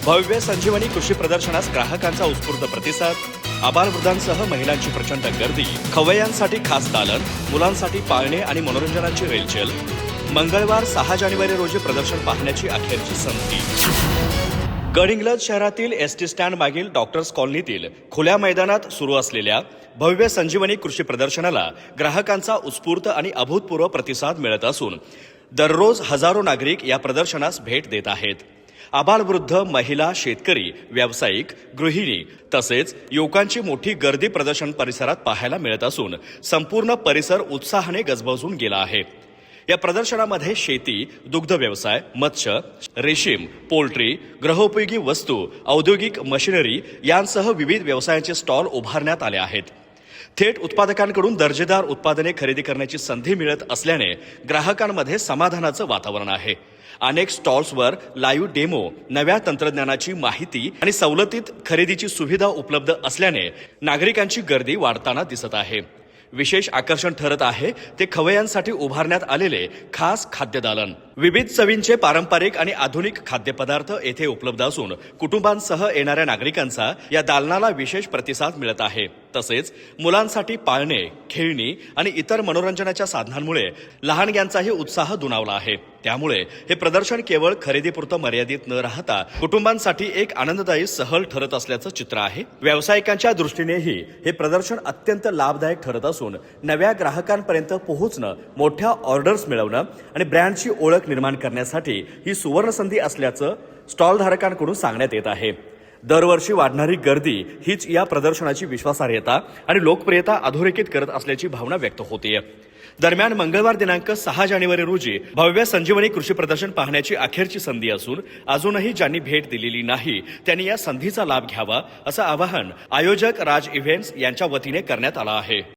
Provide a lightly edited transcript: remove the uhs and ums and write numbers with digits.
भव्य संजीवनी कृषी प्रदर्शनास ग्राहकांचा उत्स्फूर्त प्रतिसाद, आबालवृद्धांसह महिलांची प्रचंड गर्दी, खवय्यांसाठी खास दालन, मुलांसाठी पाळणे आणि मनोरंजनाची रेलचेल। मंगळवार 6 जानेवारी रोजी प्रदर्शन पाहण्याची अखेरची संधी। गडहिंग्लज शहरातील एसटी स्टँड मागील डॉक्टर्स कॉलनीतील खुल्या मैदानात सुरू असलेल्या भव्य संजीवनी कृषी प्रदर्शनाला ग्राहकांचा उत्स्फूर्त आणि अभूतपूर्व प्रतिसाद मिळत असून दररोज हजारो नागरिक या प्रदर्शनास भेट देत आहेत। आबालवृद्ध, महिला, शेतकरी, व्यावसायिक, गृहिणी तसेच युवकांची मोठी गर्दी प्रदर्शन परिसरात पाहायला मिळत असून संपूर्ण परिसर उत्साहाने गजबजून गेला आहे। या प्रदर्शनामध्ये शेती, दुग्ध व्यवसाय, मत्स्य, रेशीम, पोल्ट्री, गृहोपयोगी वस्तू, औद्योगिक मशिनरी यांसह विविध व्यवसायांचे स्टॉल उभारण्यात आले आहेत। थेट उत्पादकांकडून दर्जेदार उत्पादने खरेदी करण्याची संधी मिळत असल्याने ग्राहकांमध्ये समाधानाचं वातावरण आहे। अनेक स्टॉल्सवर लाईव्ह डेमो, नव्या तंत्रज्ञानाची माहिती आणि सवलतीत खरेदीची सुविधा उपलब्ध असल्याने नागरिकांची गर्दी वाढताना दिसत आहे। विशेष आकर्षण ठरत आहे ते खवय्यांसाठी उभारण्यात आलेले खास खाद्यदालन। विविध चवींचे पारंपरिक आणि आधुनिक खाद्यपदार्थ येथे उपलब्ध असून कुटुंबांसह येणाऱ्या नागरिकांचा या दालनाला विशेष प्रतिसाद मिळत आहे। तसेच मुलांसाठी पाळणे, खेळणी आणि इतर मनोरंजनाच्या साधनांमुळे लहानग्यांचाही उत्साह दुणावला आहे। त्यामुळे हे प्रदर्शन केवळ खरेदीपुरतं मर्यादित न राहता कुटुंबांसाठी एक आनंददायी सहल ठरत असल्याचं चित्र आहे। व्यावसायिकांच्या दृष्टीनेही हे प्रदर्शन अत्यंत लाभदायक ठरत असून नव्या ग्राहकांपर्यंत पोहोचणं, मोठ्या ऑर्डर्स मिळवणं आणि ब्रँडची ओळख निर्माण करण्यासाठी ही सुवर्ण संधी असल्याचं स्टॉलधारकांकडून सांगण्यात येत आहे। दरवर्षी वाढणारी गर्दी हीच या प्रदर्शनाची विश्वासार्हता आणि लोकप्रियता अधोरेखित करत असल्याची भावना व्यक्त होते। दरम्यान मंगळवार दिनांक 6 जानेवारी रोजी भव्य संजीवनी कृषी प्रदर्शन पाहण्याची अखेरची संधी असून अजूनही ज्यांनी भेट दिलेली नाही त्यांनी या संधीचा लाभ घ्यावा असं आवाहन आयोजक राज इव्हेंट्स यांच्या वतीने करण्यात आलं आहे।